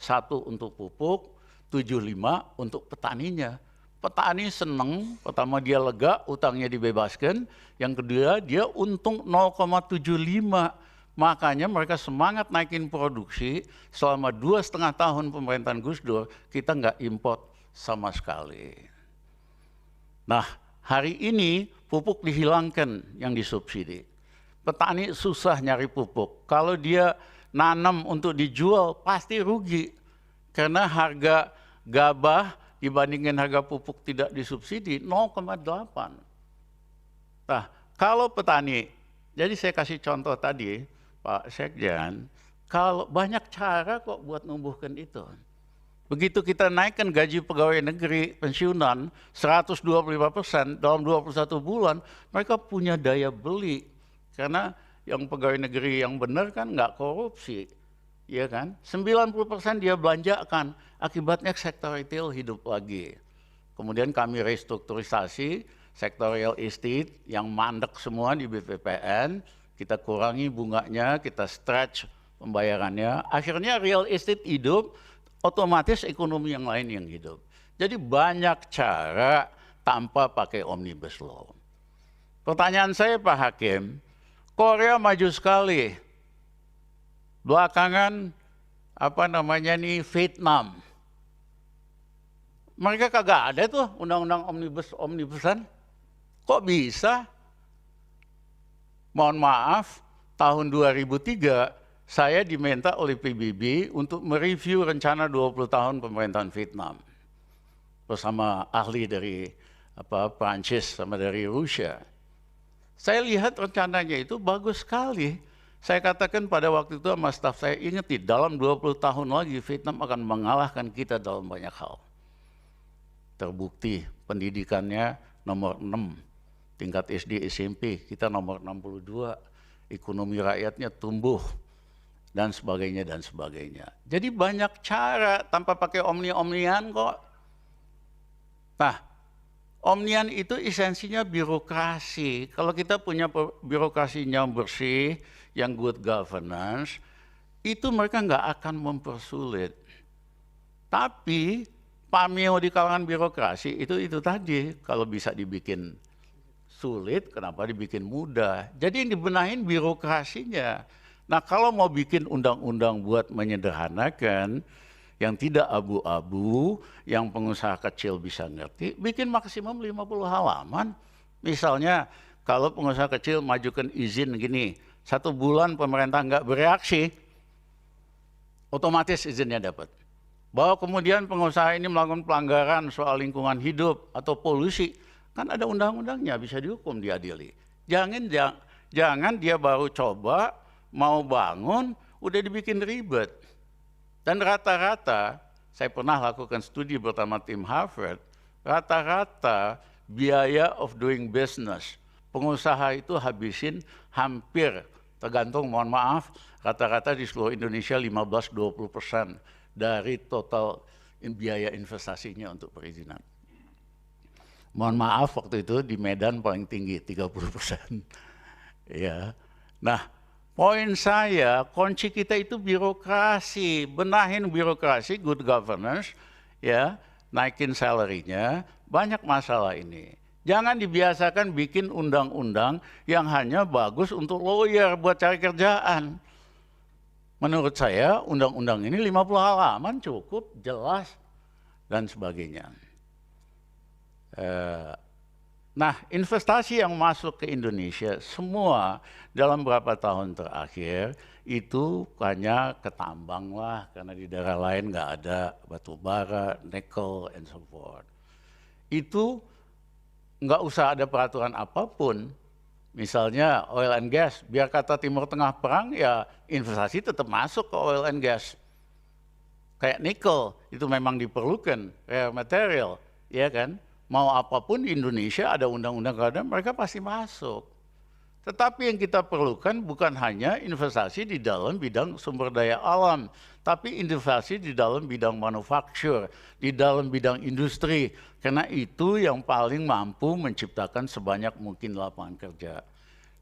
1 untuk pupuk, 75 untuk petaninya. Petani seneng, pertama dia lega, utangnya dibebaskan. Yang kedua dia untung 0,75. Makanya mereka semangat naikin produksi. Selama 2,5 tahun pemerintahan Gus Dur, kita nggak import sama sekali. Nah, hari ini pupuk dihilangkan yang disubsidi. Petani susah nyari pupuk. Kalau dia nanam untuk dijual pasti rugi. Karena harga gabah dibandingkan harga pupuk tidak disubsidi 0,8. Nah, kalau petani, jadi saya kasih contoh tadi, Pak Sekjen, kalau banyak cara kok buat numbuhkan itu. Begitu kita naikkan gaji pegawai negeri pensiunan 125% dalam 21 bulan, mereka punya daya beli. Karena yang pegawai negeri yang benar kan nggak korupsi. Ya kan? 90% dia belanjakan, akibatnya sektor retail hidup lagi. Kemudian kami restrukturisasi sektor real estate yang mandek semua di BPPN, kita kurangi bunganya, kita stretch pembayarannya. Akhirnya real estate hidup, otomatis ekonomi yang lain yang hidup. Jadi banyak cara tanpa pakai omnibus law. Pertanyaan saya Pak Hakim, Korea maju sekali. Belakangan Vietnam. Mereka kagak ada tuh undang-undang omnibusan. Kok bisa? Mohon maaf, tahun 2003 saya diminta oleh PBB untuk mereview rencana 20 tahun pemerintahan Vietnam. Bersama ahli dari Prancis sama dari Rusia. Saya lihat rencananya itu bagus sekali. Saya katakan pada waktu itu sama staf saya, ingat dalam 20 tahun lagi Vietnam akan mengalahkan kita dalam banyak hal. Terbukti pendidikannya nomor 6, tingkat SD SMP kita nomor 62, ekonomi rakyatnya tumbuh, dan sebagainya dan sebagainya. Jadi banyak cara tanpa pakai omni-omnian kok. Nah, Omnian itu esensinya birokrasi. Kalau kita punya birokrasinya bersih, yang good governance, itu mereka nggak akan mempersulit. Tapi pameo di kalangan birokrasi itu tadi, kalau bisa dibikin sulit, kenapa dibikin mudah? Jadi yang dibenahin birokrasinya. Nah kalau mau bikin undang-undang buat menyederhanakan, yang tidak abu-abu, yang pengusaha kecil bisa ngerti, bikin maksimum 50 halaman. Misalnya kalau pengusaha kecil majukan izin gini, 1 bulan pemerintah nggak bereaksi, otomatis izinnya dapat. Bahwa kemudian pengusaha ini melakukan pelanggaran soal lingkungan hidup atau polusi, kan ada undang-undangnya, bisa dihukum, diadili. Jangan dia baru coba, mau bangun, udah dibikin ribet. Dan rata-rata, saya pernah lakukan studi bersama tim Harvard, rata-rata biaya of doing business, pengusaha itu habisin hampir, tergantung, mohon maaf, rata-rata di seluruh Indonesia 15-20% dari total biaya investasinya untuk perizinan. Mohon maaf, waktu itu di Medan paling tinggi, 30%. Ya. Nah, poin saya, kunci kita itu birokrasi, benahin birokrasi, good governance, ya, naikin salary-nya, banyak masalah ini. Jangan dibiasakan bikin undang-undang yang hanya bagus untuk lawyer buat cari kerjaan. Menurut saya, undang-undang ini 50 halaman cukup, jelas, dan sebagainya. Nah, investasi yang masuk ke Indonesia semua dalam beberapa tahun terakhir itu hanya ketambang lah, karena di daerah lain nggak ada batu bara, nikel, and so forth. Itu nggak usah ada peraturan apapun. Misalnya oil and gas, biar kata Timur Tengah perang, ya investasi tetap masuk ke oil and gas. Kayak nikel, itu memang diperlukan, rare material, ya kan? Mau apapun di Indonesia ada undang-undang keadaan, mereka pasti masuk. Tetapi yang kita perlukan bukan hanya investasi di dalam bidang sumber daya alam, tapi investasi di dalam bidang manufaktur, di dalam bidang industri, karena itu yang paling mampu menciptakan sebanyak mungkin lapangan kerja.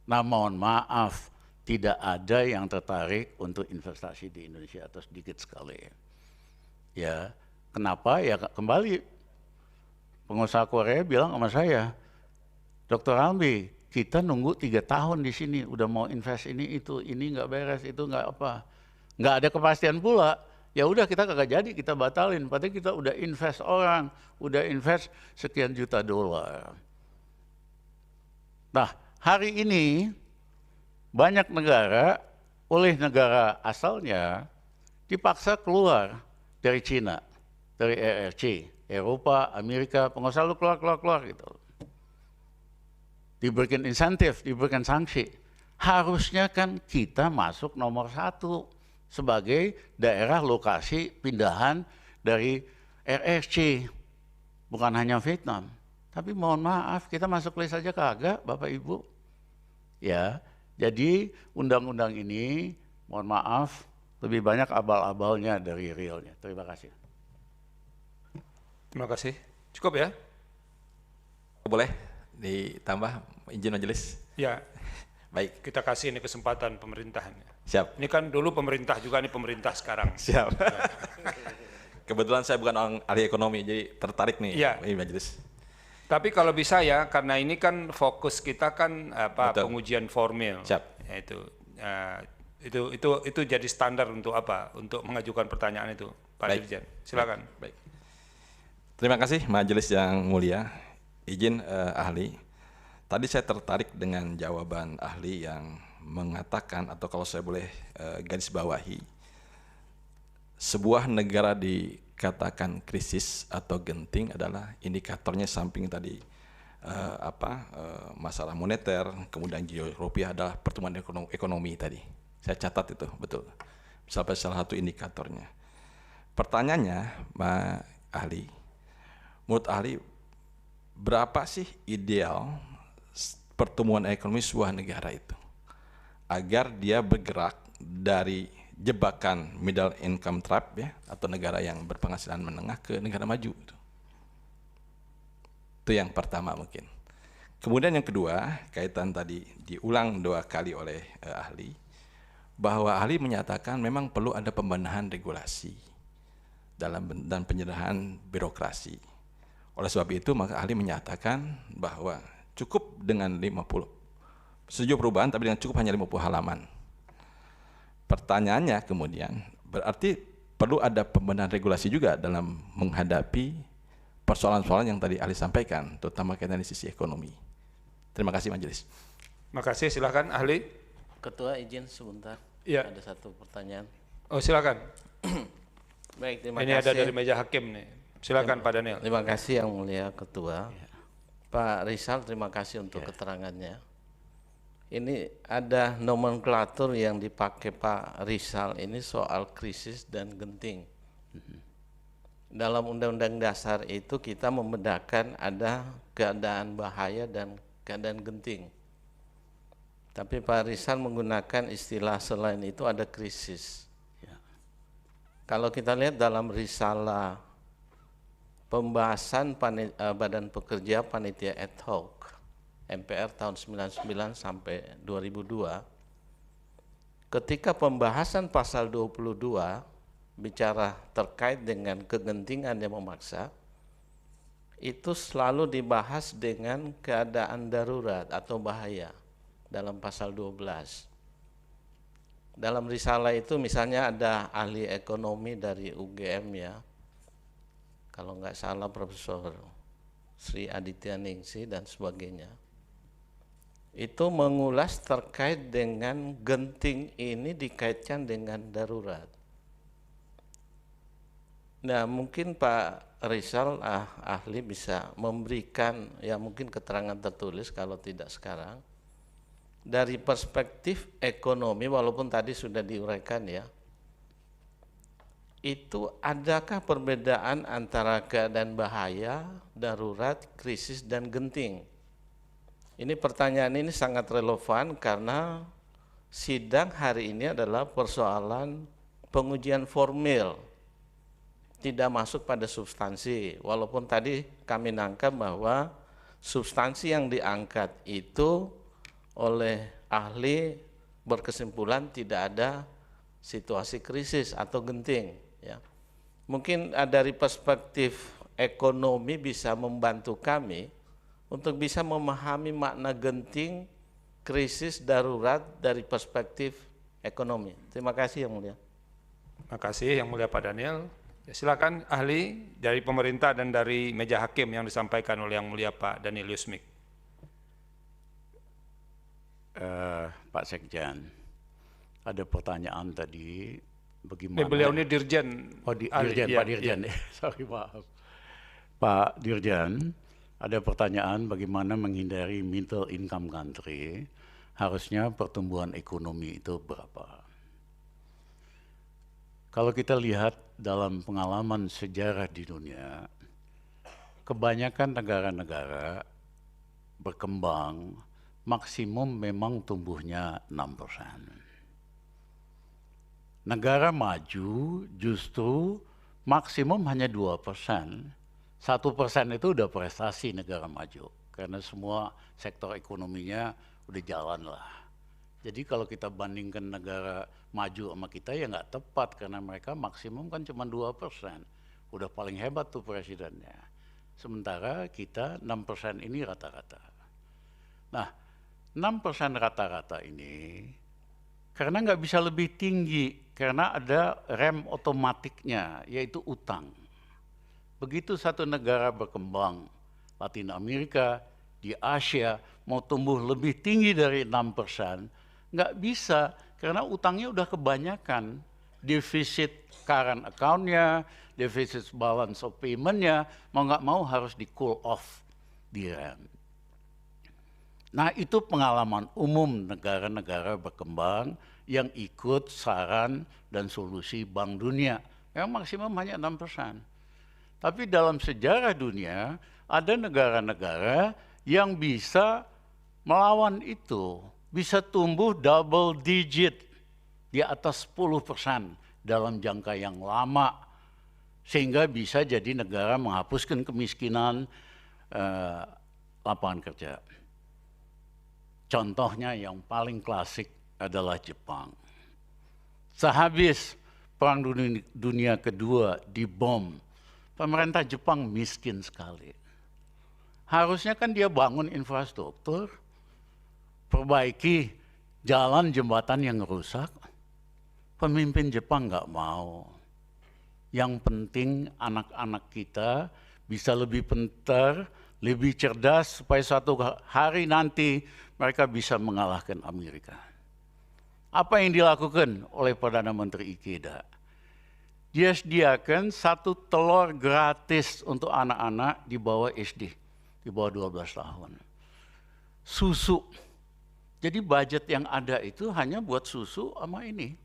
Nah, mohon maaf, tidak ada yang tertarik untuk investasi di Indonesia atau sedikit sekali. Ya, kenapa? Ya kembali. Pengusaha Korea bilang sama saya, Dr. Albi, kita nunggu 3 tahun di sini, udah mau invest ini nggak beres, itu nggak apa, nggak ada kepastian pula. Ya udah kita kagak jadi, kita batalin. Padahal kita udah invest orang, udah invest sekian juta dolar. Nah, hari ini banyak negara oleh negara asalnya dipaksa keluar dari Cina, dari RRC. Eropa, Amerika, pengusaha lu keluar gitu. Diberikan insentif, diberikan sanksi. Harusnya kan kita masuk nomor 1 sebagai daerah lokasi pindahan dari RRC. Bukan hanya Vietnam. Tapi mohon maaf, kita masuk list saja kagak, Bapak Ibu. Ya, jadi undang-undang ini, mohon maaf, lebih banyak abal-abalnya dari realnya. Terima kasih. Terima kasih. Cukup ya? Boleh ditambah izin majelis? Ya. Baik. Kita kasih ini kesempatan pemerintahannya. Siap. Ini kan dulu pemerintah juga, ini pemerintah sekarang. Siap. Kebetulan saya bukan orang ahli ekonomi, jadi tertarik nih ini majelis. Tapi kalau bisa ya, karena ini kan fokus kita kan Betul. pengujian formil. Siap. Itu jadi standar untuk apa? Untuk mengajukan pertanyaan itu, Pak Dirjen. Silakan. Baik. Terima kasih majelis yang mulia. Izin ahli. Tadi saya tertarik dengan jawaban ahli yang mengatakan, atau kalau saya boleh garis bawahi, sebuah negara dikatakan krisis atau genting adalah indikatornya samping tadi masalah moneter, kemudian rupiah adalah pertumbuhan ekonomi tadi. Saya catat itu betul. Sampai salah satu indikatornya. Pertanyaannya, Pak ahli, menurut ahli, berapa sih ideal pertumbuhan ekonomi sebuah negara itu agar dia bergerak dari jebakan middle income trap ya, atau negara yang berpenghasilan menengah ke negara maju itu Itu yang pertama mungkin. Kemudian yang kedua, kaitan tadi diulang 2 kali oleh ahli, bahwa ahli menyatakan memang perlu ada pembenahan regulasi dan penyederhanaan birokrasi. Oleh sebab itu maka ahli menyatakan bahwa cukup dengan 50, setuju perubahan tapi dengan cukup hanya 50 halaman. Pertanyaannya kemudian, berarti perlu ada pembenahan regulasi juga dalam menghadapi persoalan-persoalan yang tadi ahli sampaikan, terutama kaitan di sisi ekonomi. Terima kasih majelis. Terima kasih, silakan ahli. Ketua izin sebentar. Iya. Ada satu pertanyaan. Oh silakan. Baik, terima Ini ada kasih. dari meja hakim nih. Silakan Pak Daniel. Terima kasih Yang Mulia Ketua. Pak Rizal, terima kasih untuk keterangannya. Ini ada nomenklatur yang dipakai Pak Rizal ini soal krisis dan genting. Dalam Undang-Undang Dasar itu kita membedakan ada keadaan bahaya dan keadaan genting. Tapi Pak Rizal menggunakan istilah selain itu ada krisis. Kalau kita lihat dalam risalah pembahasan Badan Pekerja Panitia Ad Hoc MPR tahun 99 sampai 2002, ketika pembahasan pasal 22 bicara terkait dengan kegentingan yang memaksa, itu selalu dibahas dengan keadaan darurat atau bahaya dalam pasal 12. Dalam risalah itu misalnya ada ahli ekonomi dari UGM ya, kalau nggak salah Profesor Sri Aditya Ningsi dan sebagainya, itu mengulas terkait dengan genting ini dikaitkan dengan darurat. Nah mungkin Pak Rizal ahli bisa memberikan ya mungkin keterangan tertulis kalau tidak sekarang, dari perspektif ekonomi walaupun tadi sudah diuraikan ya, itu adakah perbedaan antara keadaan bahaya, darurat, krisis, dan genting? Ini pertanyaan ini sangat relevan karena sidang hari ini adalah persoalan pengujian formil, tidak masuk pada substansi. Walaupun tadi kami nangkap bahwa substansi yang diangkat itu oleh ahli berkesimpulan tidak ada situasi krisis atau genting. Ya. Mungkin dari perspektif ekonomi bisa membantu kami untuk bisa memahami makna genting, krisis, darurat dari perspektif ekonomi. Terima kasih Yang Mulia. Terima kasih Yang Mulia Pak Daniel. Ya, silakan ahli dari pemerintah dan dari meja hakim yang disampaikan oleh Yang Mulia Pak Daniel Yusmik. Pak Sekjen, ada pertanyaan tadi bagaimana? Beliau ini Dirjen. Oh, Dirjen, Iya, Pak Dirjen. Sorry, maaf. Pak Dirjen, ada pertanyaan bagaimana menghindari middle income country, harusnya pertumbuhan ekonomi itu berapa? Kalau kita lihat dalam pengalaman sejarah di dunia, kebanyakan negara-negara berkembang maksimum memang tumbuhnya 6%. Negara maju justru maksimum hanya 2%. 1% itu udah prestasi negara maju, karena semua sektor ekonominya udah jalan lah. Jadi kalau kita bandingkan negara maju sama kita ya nggak tepat, karena mereka maksimum kan cuma 2%. Udah paling hebat tuh presidennya. Sementara kita 6% ini rata-rata. Nah, 6% rata-rata ini karena nggak bisa lebih tinggi, karena ada rem otomatiknya, yaitu utang. Begitu satu negara berkembang, Latin Amerika, di Asia, mau tumbuh lebih tinggi dari 6%, nggak bisa, karena utangnya udah kebanyakan. Defisit current account-nya, defisit balance of payment-nya, mau nggak mau harus di cool off, di rem. Nah itu pengalaman umum negara-negara berkembang yang ikut saran dan solusi Bank Dunia, yang maksimum hanya 6%. Tapi dalam sejarah dunia, ada negara-negara yang bisa melawan itu, bisa tumbuh double digit di atas 10% dalam jangka yang lama, sehingga bisa jadi negara menghapuskan kemiskinan, lapangan kerja. Contohnya yang paling klasik adalah Jepang. Sehabis Perang Dunia Kedua dibom, pemerintah Jepang miskin sekali. Harusnya kan dia bangun infrastruktur, perbaiki jalan jembatan yang rusak. Pemimpin Jepang nggak mau. Yang penting anak-anak kita bisa lebih pintar, lebih cerdas, supaya suatu hari nanti mereka bisa mengalahkan Amerika. Apa yang dilakukan oleh Perdana Menteri Ikeda? Dia sediakan 1 telur gratis untuk anak-anak di bawah SD, di bawah 12 tahun. Susu. Jadi budget yang ada itu hanya buat susu sama ini.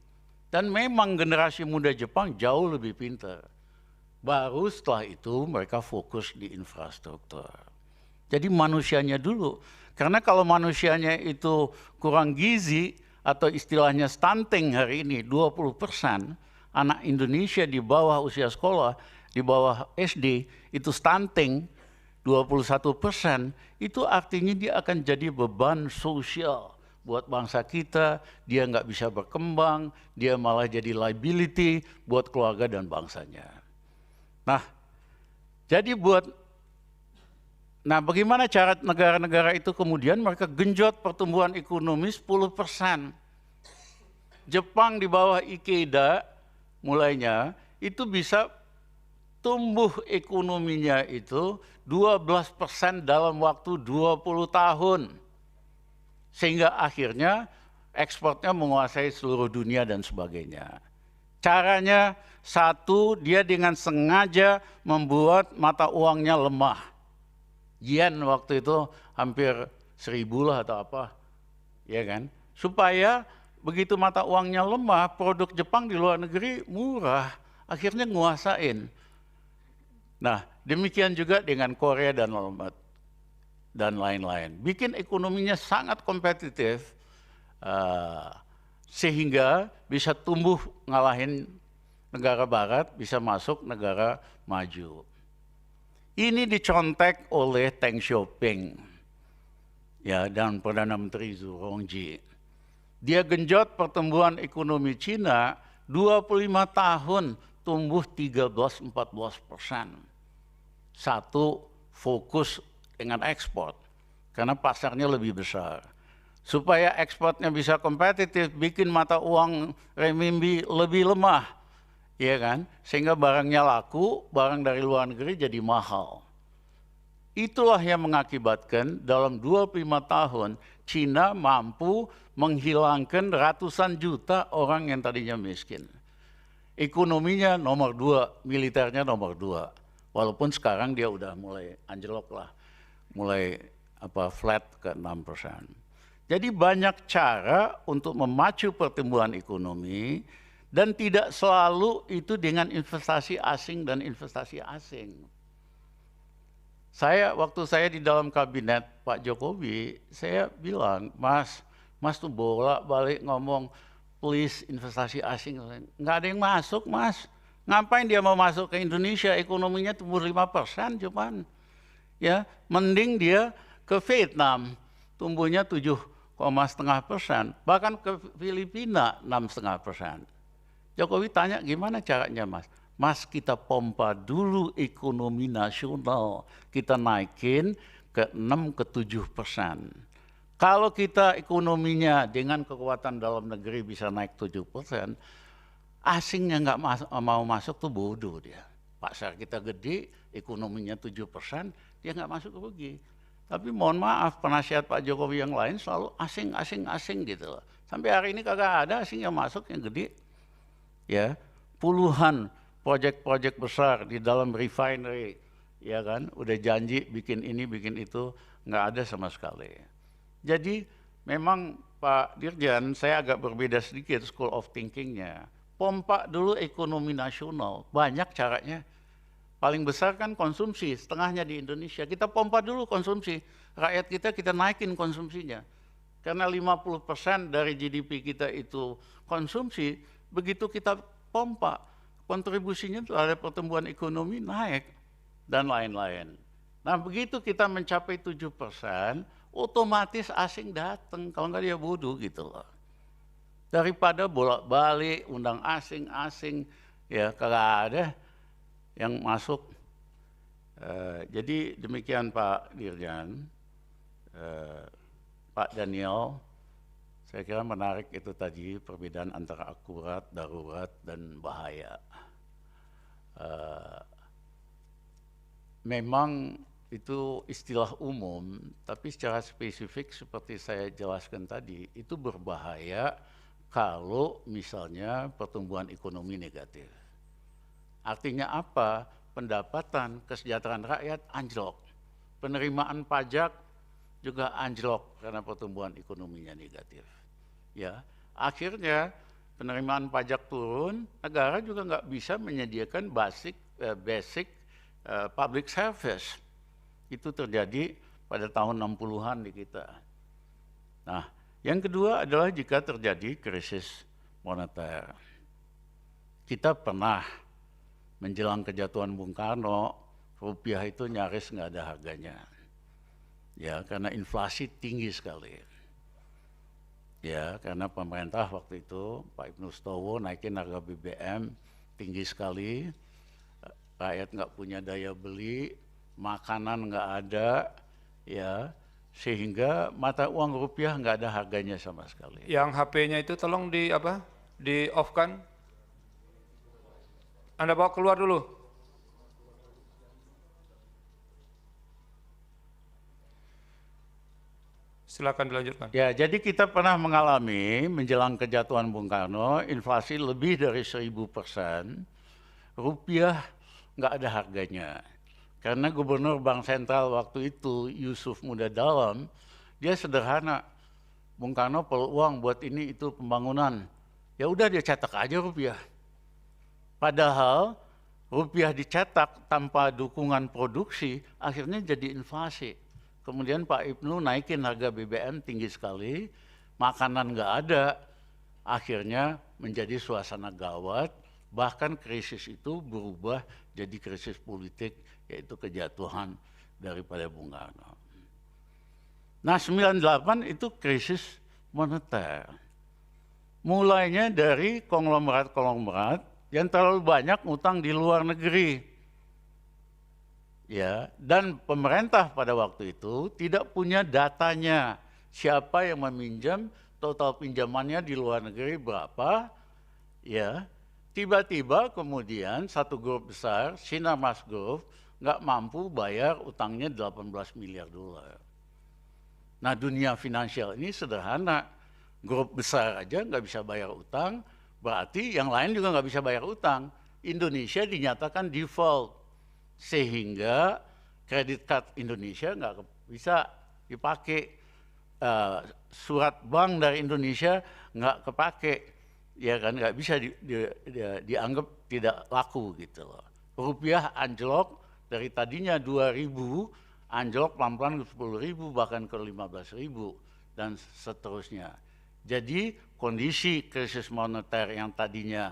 Dan memang generasi muda Jepang jauh lebih pintar. Baru setelah itu mereka fokus di infrastruktur. Jadi manusianya dulu. Karena kalau manusianya itu kurang gizi, atau istilahnya stunting hari ini, 20% anak Indonesia di bawah usia sekolah, di bawah SD, itu stunting, 21%, itu artinya dia akan jadi beban sosial buat bangsa kita, dia nggak bisa berkembang, dia malah jadi liability buat keluarga dan bangsanya. Nah, jadi bagaimana cara negara-negara itu kemudian mereka genjot pertumbuhan ekonomi 10%. Jepang di bawah Ikeda mulainya itu bisa tumbuh ekonominya itu 12% dalam waktu 20 tahun. Sehingga akhirnya ekspornya menguasai seluruh dunia dan sebagainya. Caranya satu, dia dengan sengaja membuat mata uangnya lemah. Yen waktu itu hampir 1.000 lah atau apa, ya kan? Supaya begitu mata uangnya lemah, produk Jepang di luar negeri murah, akhirnya nguasain. Nah, demikian juga dengan Korea dan lain-lain. Bikin ekonominya sangat kompetitif, sehingga bisa tumbuh ngalahin negara barat, bisa masuk negara maju. Ini dicontek oleh Deng Xiaoping, ya, dan Perdana Menteri Zhu Rongji. Dia genjot pertumbuhan ekonomi Cina 25 tahun tumbuh 13-14%. Satu, fokus dengan ekspor, karena pasarnya lebih besar. Supaya ekspornya bisa kompetitif, bikin mata uang renminbi lebih lemah. Ya kan? Sehingga barangnya laku, barang dari luar negeri jadi mahal. Itulah yang mengakibatkan dalam 25 tahun Cina mampu menghilangkan ratusan juta orang yang tadinya miskin. Ekonominya nomor 2, militernya nomor 2. Walaupun sekarang dia udah mulai anjlok lah, mulai flat ke 6%. Jadi banyak cara untuk memacu pertumbuhan ekonomi, dan tidak selalu itu dengan investasi asing dan investasi asing. Waktu saya di dalam kabinet Pak Jokowi, saya bilang, Mas tuh bolak-balik ngomong, please investasi asing. Nggak ada yang masuk, Mas. Ngapain dia mau masuk ke Indonesia? Ekonominya tumbuh 5% cuman. Ya, mending dia ke Vietnam, tumbuhnya 7,5%. Bahkan ke Filipina 6,5%. Jokowi tanya, gimana caranya, Mas? Mas, kita pompa dulu ekonomi nasional, kita naikin ke 6-7%. Kalau kita ekonominya dengan kekuatan dalam negeri bisa naik 7%, asing yang nggak mau masuk tuh bodoh dia. Pasar kita gede, ekonominya 7%, dia nggak masuk rugi. Tapi mohon maaf, penasihat Pak Jokowi yang lain selalu asing gitu. Sampai hari ini kagak ada asing yang masuk yang gede. Ya, puluhan proyek-proyek besar di dalam refinery, ya kan, udah janji bikin ini, bikin itu, nggak ada sama sekali. Jadi memang Pak Dirjen, saya agak berbeda sedikit school of thinking-nya. Pompa dulu ekonomi nasional, banyak caranya. Paling besar kan konsumsi, setengahnya di Indonesia. Kita pompa dulu konsumsi, rakyat kita naikin konsumsinya. Karena 50% dari GDP kita itu konsumsi, begitu kita pompa, kontribusinya terhadap pertumbuhan ekonomi naik, dan lain-lain. Nah begitu kita mencapai 7%, otomatis asing datang, kalau nggak dia bodoh gitu loh. Daripada bolak-balik, undang asing-asing, ya kagak ada yang masuk. Jadi demikian Pak Dirjan, Pak Daniel, saya kira menarik itu tadi perbedaan antara akurat, darurat, dan bahaya. Memang itu istilah umum, tapi secara spesifik seperti saya jelaskan tadi, itu berbahaya kalau misalnya pertumbuhan ekonomi negatif. Artinya apa? Pendapatan, kesejahteraan rakyat anjlok. Penerimaan pajak juga anjlok karena pertumbuhan ekonominya negatif. Ya, akhirnya penerimaan pajak turun, negara juga nggak bisa menyediakan basic public service. Itu terjadi pada tahun 60-an di kita. Nah, yang kedua adalah jika terjadi krisis moneter. Kita pernah menjelang kejatuhan Bung Karno, rupiah itu nyaris nggak ada harganya. Ya, karena inflasi tinggi sekali. Ya, karena pemerintah waktu itu, Pak Ibnu Stowo naikin harga BBM tinggi sekali, rakyat nggak punya daya beli, makanan nggak ada, ya, sehingga mata uang rupiah nggak ada harganya sama sekali. Yang HP-nya itu tolong di off-kan. Anda bawa keluar dulu. Silakan dilanjutkan. Ya, jadi kita pernah mengalami menjelang kejatuhan Bung Karno, inflasi lebih dari 1000%, rupiah nggak ada harganya. Karena Gubernur Bank Sentral waktu itu, Yusuf Muda Dalam, dia sederhana. Bung Karno perlu uang buat ini itu pembangunan. Ya udah dia cetak aja rupiah. Padahal rupiah dicetak tanpa dukungan produksi, akhirnya jadi inflasi. Kemudian Pak Ibnu naikin harga BBM tinggi sekali, makanan nggak ada, akhirnya menjadi suasana gawat, bahkan krisis itu berubah jadi krisis politik, yaitu kejatuhan daripada Bung Karno. Nah 98 itu krisis moneter. Mulainya dari konglomerat-konglomerat yang terlalu banyak utang di luar negeri. Ya, dan pemerintah pada waktu itu tidak punya datanya siapa yang meminjam, total pinjamannya di luar negeri berapa, ya. Tiba-tiba kemudian satu grup besar, Sinarmas Group, nggak mampu bayar utangnya 18 miliar dolar. Nah dunia finansial ini sederhana, grup besar aja nggak bisa bayar utang, berarti yang lain juga nggak bisa bayar utang. Indonesia dinyatakan default. Sehingga kredit card Indonesia nggak bisa dipakai, surat bank dari Indonesia nggak kepake, ya kan, nggak bisa dianggap tidak laku gitu loh. Rupiah anjlok dari tadinya 2.000, anjlok pelan-pelan ke 10.000 bahkan ke 15.000 dan seterusnya. Jadi kondisi krisis moneter yang tadinya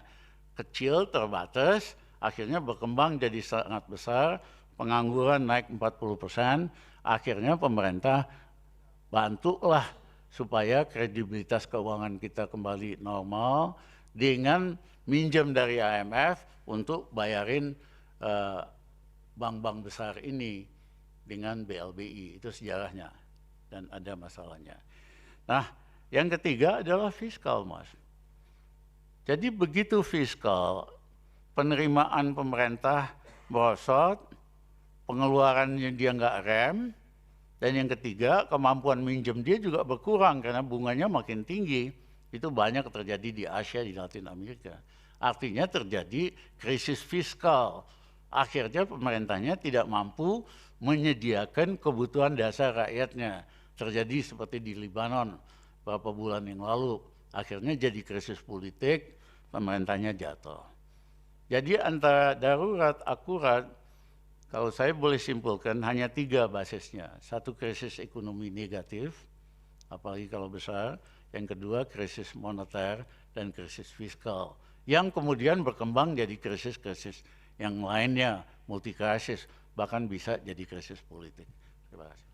kecil terbatas akhirnya berkembang jadi sangat besar, pengangguran naik 40%, akhirnya pemerintah bantulah supaya kredibilitas keuangan kita kembali normal dengan minjem dari IMF untuk bayarin bank-bank besar ini dengan BLBI, itu sejarahnya dan ada masalahnya. Nah, yang ketiga adalah fiskal, Mas. Jadi begitu fiskal, penerimaan pemerintah merosot, pengeluarannya dia nggak rem, dan yang ketiga kemampuan minjem dia juga berkurang karena bunganya makin tinggi. Itu banyak terjadi di Asia, di Latin Amerika. Artinya terjadi krisis fiskal. Akhirnya pemerintahnya tidak mampu menyediakan kebutuhan dasar rakyatnya. Terjadi seperti di Libanon beberapa bulan yang lalu. Akhirnya jadi krisis politik, pemerintahnya jatuh. Jadi antara darurat, akurat, kalau saya boleh simpulkan hanya 3 basisnya. Satu, krisis ekonomi negatif, apalagi kalau besar. Yang kedua, krisis moneter dan krisis fiskal. Yang kemudian berkembang jadi krisis-krisis yang lainnya, multikrisis, bahkan bisa jadi krisis politik. Terima kasih.